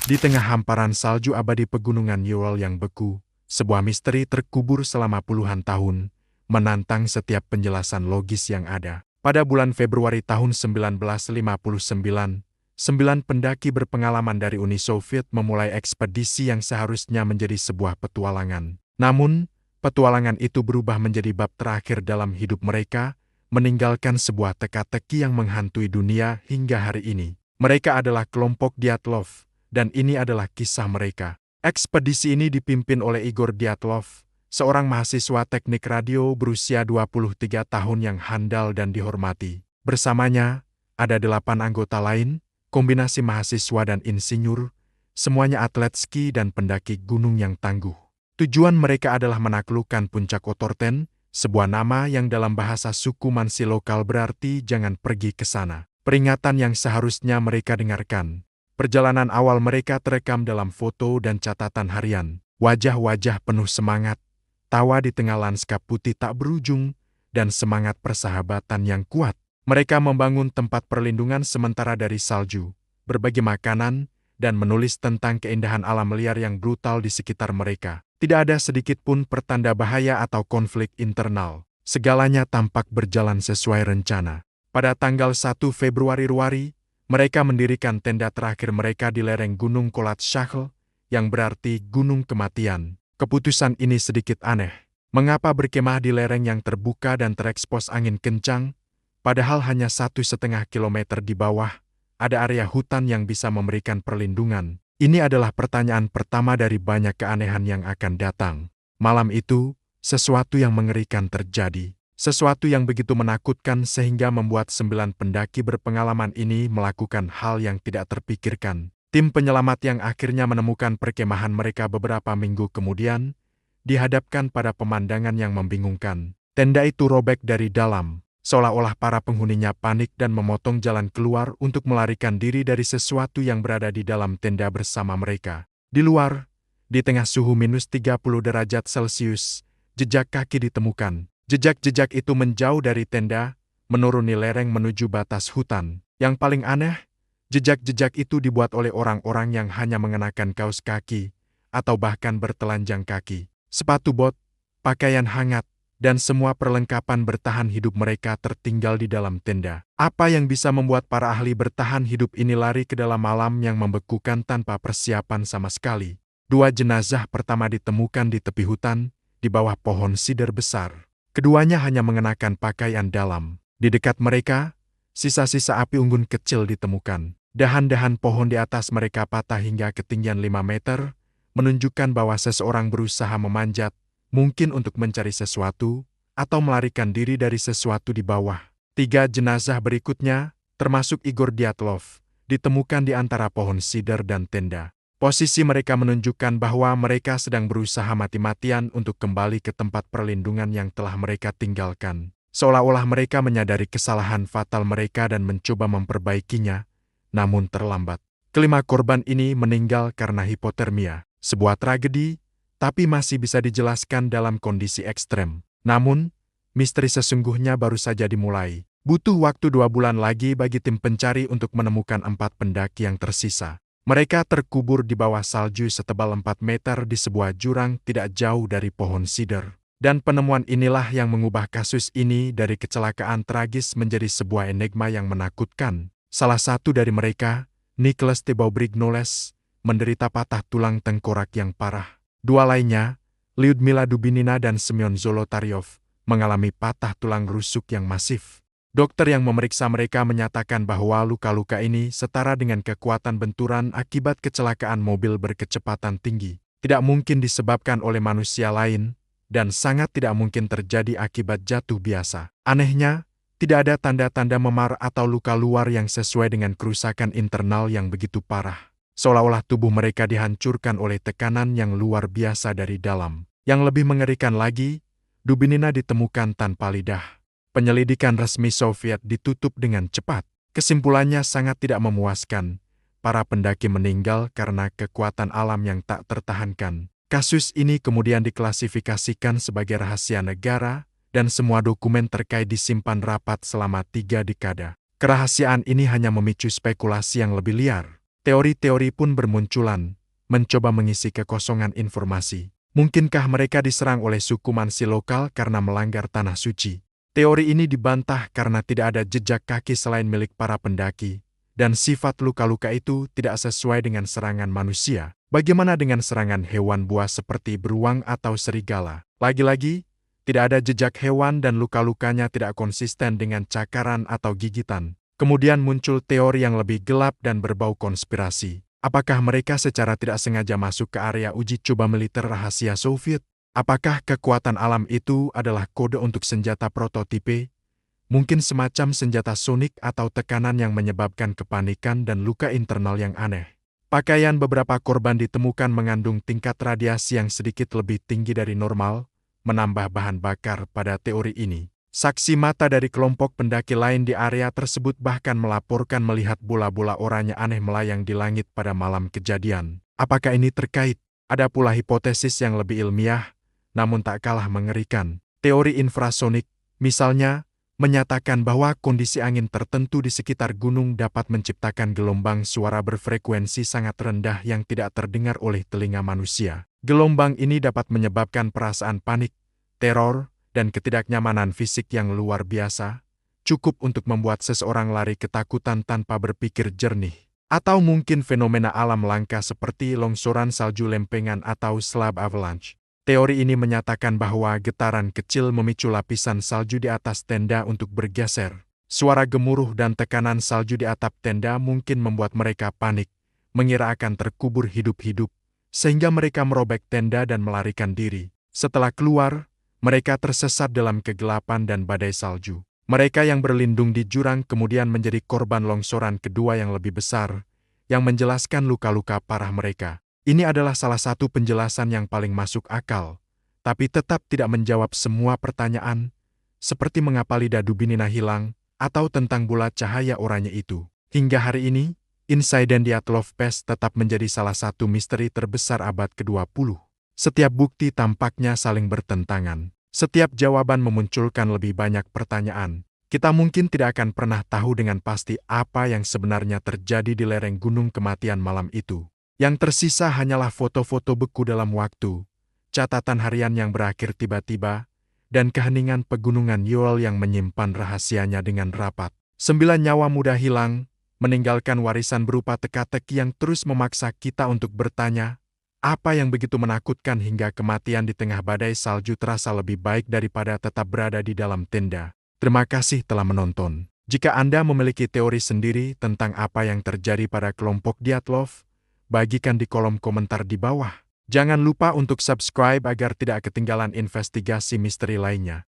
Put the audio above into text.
Di tengah hamparan salju abadi pegunungan Ural yang beku, sebuah misteri terkubur selama puluhan tahun, menantang setiap penjelasan logis yang ada. Pada bulan Februari tahun 1959, 9 pendaki berpengalaman dari Uni Soviet memulai ekspedisi yang seharusnya menjadi sebuah petualangan. Namun, petualangan itu berubah menjadi bab terakhir dalam hidup mereka, meninggalkan sebuah teka-teki yang menghantui dunia hingga hari ini. Mereka adalah kelompok Dyatlov, dan ini adalah kisah mereka. Ekspedisi ini dipimpin oleh Igor Dyatlov, seorang mahasiswa teknik radio berusia 23 tahun yang handal dan dihormati. Bersamanya, ada 8 anggota lain, kombinasi mahasiswa dan insinyur, semuanya atlet ski dan pendaki gunung yang tangguh. Tujuan mereka adalah menaklukkan puncak Otorten, sebuah nama yang dalam bahasa suku Mansi lokal berarti jangan pergi ke sana. Peringatan yang seharusnya mereka dengarkan. Perjalanan awal mereka terekam dalam foto dan catatan harian. Wajah-wajah penuh semangat, tawa di tengah lanskap putih tak berujung, dan semangat persahabatan yang kuat. Mereka membangun tempat perlindungan sementara dari salju, berbagi makanan, dan menulis tentang keindahan alam liar yang brutal di sekitar mereka. Tidak ada sedikit pun pertanda bahaya atau konflik internal. Segalanya tampak berjalan sesuai rencana. Pada tanggal 1 Februari mereka mendirikan tenda terakhir mereka di lereng Gunung Kholat Syakhl, yang berarti Gunung Kematian. Keputusan ini sedikit aneh. Mengapa berkemah di lereng yang terbuka dan terekspos angin kencang, padahal hanya 1,5 kilometer di bawah, ada area hutan yang bisa memberikan perlindungan? Ini adalah pertanyaan pertama dari banyak keanehan yang akan datang. Malam itu, sesuatu yang mengerikan terjadi. Sesuatu yang begitu menakutkan sehingga membuat 9 pendaki berpengalaman ini melakukan hal yang tidak terpikirkan. Tim penyelamat yang akhirnya menemukan perkemahan mereka beberapa minggu kemudian, dihadapkan pada pemandangan yang membingungkan. Tenda itu robek dari dalam, seolah-olah para penghuninya panik dan memotong jalan keluar untuk melarikan diri dari sesuatu yang berada di dalam tenda bersama mereka. Di luar, di tengah suhu minus 30 derajat Celcius, jejak kaki ditemukan. Jejak-jejak itu menjauh dari tenda, menuruni lereng menuju batas hutan. Yang paling aneh, jejak-jejak itu dibuat oleh orang-orang yang hanya mengenakan kaos kaki, atau bahkan bertelanjang kaki. Sepatu bot, pakaian hangat, dan semua perlengkapan bertahan hidup mereka tertinggal di dalam tenda. Apa yang bisa membuat para ahli bertahan hidup ini lari ke dalam malam yang membekukan tanpa persiapan sama sekali? 2 jenazah pertama ditemukan di tepi hutan, di bawah pohon sidar besar. Keduanya hanya mengenakan pakaian dalam. Di dekat mereka, sisa-sisa api unggun kecil ditemukan. Dahan-dahan pohon di atas mereka patah hingga ketinggian 5 meter, menunjukkan bahwa seseorang berusaha memanjat, mungkin untuk mencari sesuatu, atau melarikan diri dari sesuatu di bawah. 3 jenazah berikutnya, termasuk Igor Dyatlov, ditemukan di antara pohon sidar dan tenda. Posisi mereka menunjukkan bahwa mereka sedang berusaha mati-matian untuk kembali ke tempat perlindungan yang telah mereka tinggalkan. Seolah-olah mereka menyadari kesalahan fatal mereka dan mencoba memperbaikinya, namun terlambat. Kelima korban ini meninggal karena hipotermia. Sebuah tragedi, tapi masih bisa dijelaskan dalam kondisi ekstrem. Namun, misteri sesungguhnya baru saja dimulai. Butuh waktu 2 bulan lagi bagi tim pencari untuk menemukan 4 pendaki yang tersisa. Mereka terkubur di bawah salju setebal 4 meter di sebuah jurang tidak jauh dari pohon sidar. Dan penemuan inilah yang mengubah kasus ini dari kecelakaan tragis menjadi sebuah enigma yang menakutkan. Salah satu dari mereka, Nicholas Thibault-Brignoles, menderita patah tulang tengkorak yang parah. 2 lainnya, Lyudmila Dubinina dan Semyon Zolotaryov, mengalami patah tulang rusuk yang masif. Dokter yang memeriksa mereka menyatakan bahwa luka-luka ini setara dengan kekuatan benturan akibat kecelakaan mobil berkecepatan tinggi. Tidak mungkin disebabkan oleh manusia lain, dan sangat tidak mungkin terjadi akibat jatuh biasa. Anehnya, tidak ada tanda-tanda memar atau luka luar yang sesuai dengan kerusakan internal yang begitu parah. Seolah-olah tubuh mereka dihancurkan oleh tekanan yang luar biasa dari dalam. Yang lebih mengerikan lagi, Dubinina ditemukan tanpa lidah. Penyelidikan resmi Soviet ditutup dengan cepat. Kesimpulannya sangat tidak memuaskan. Para pendaki meninggal karena kekuatan alam yang tak tertahankan. Kasus ini kemudian diklasifikasikan sebagai rahasia negara, dan semua dokumen terkait disimpan rapat selama 3 dekade. Kerahasiaan ini hanya memicu spekulasi yang lebih liar. Teori-teori pun bermunculan, mencoba mengisi kekosongan informasi. Mungkinkah mereka diserang oleh suku Mansi lokal karena melanggar tanah suci? Teori ini dibantah karena tidak ada jejak kaki selain milik para pendaki, dan sifat luka-luka itu tidak sesuai dengan serangan manusia. Bagaimana dengan serangan hewan buas seperti beruang atau serigala? Lagi-lagi, tidak ada jejak hewan dan luka-lukanya tidak konsisten dengan cakaran atau gigitan. Kemudian muncul teori yang lebih gelap dan berbau konspirasi. Apakah mereka secara tidak sengaja masuk ke area uji coba militer rahasia Soviet? Apakah kekuatan alam itu adalah kode untuk senjata prototipe? Mungkin semacam senjata sonik atau tekanan yang menyebabkan kepanikan dan luka internal yang aneh. Pakaian beberapa korban ditemukan mengandung tingkat radiasi yang sedikit lebih tinggi dari normal, menambah bahan bakar pada teori ini. Saksi mata dari kelompok pendaki lain di area tersebut bahkan melaporkan melihat bola-bola oranye aneh melayang di langit pada malam kejadian. Apakah ini terkait? Ada pula hipotesis yang lebih ilmiah, namun tak kalah mengerikan. Teori infrasonik, misalnya, menyatakan bahwa kondisi angin tertentu di sekitar gunung dapat menciptakan gelombang suara berfrekuensi sangat rendah yang tidak terdengar oleh telinga manusia. Gelombang ini dapat menyebabkan perasaan panik, teror, dan ketidaknyamanan fisik yang luar biasa, cukup untuk membuat seseorang lari ketakutan tanpa berpikir jernih. Atau mungkin fenomena alam langka seperti longsoran salju lempengan atau slab avalanche. Teori ini menyatakan bahwa getaran kecil memicu lapisan salju di atas tenda untuk bergeser. Suara gemuruh dan tekanan salju di atap tenda mungkin membuat mereka panik, mengira akan terkubur hidup-hidup, sehingga mereka merobek tenda dan melarikan diri. Setelah keluar, mereka tersesat dalam kegelapan dan badai salju. Mereka yang berlindung di jurang kemudian menjadi korban longsoran kedua yang lebih besar, yang menjelaskan luka-luka parah mereka. Ini adalah salah satu penjelasan yang paling masuk akal, tapi tetap tidak menjawab semua pertanyaan, seperti mengapa lidah Dubinina hilang, atau tentang bulat cahaya oranye itu. Hingga hari ini, insiden Dyatlov Pass tetap menjadi salah satu misteri terbesar abad ke-20. Setiap bukti tampaknya saling bertentangan. Setiap jawaban memunculkan lebih banyak pertanyaan. Kita mungkin tidak akan pernah tahu dengan pasti apa yang sebenarnya terjadi di lereng Gunung Kematian malam itu. Yang tersisa hanyalah foto-foto beku dalam waktu, catatan harian yang berakhir tiba-tiba, dan keheningan pegunungan Ural yang menyimpan rahasianya dengan rapat. 9 nyawa muda hilang, meninggalkan warisan berupa teka-teki yang terus memaksa kita untuk bertanya, apa yang begitu menakutkan hingga kematian di tengah badai salju terasa lebih baik daripada tetap berada di dalam tenda. Terima kasih telah menonton. Jika Anda memiliki teori sendiri tentang apa yang terjadi pada kelompok Dyatlov, bagikan di kolom komentar di bawah. Jangan lupa untuk subscribe agar tidak ketinggalan investigasi misteri lainnya.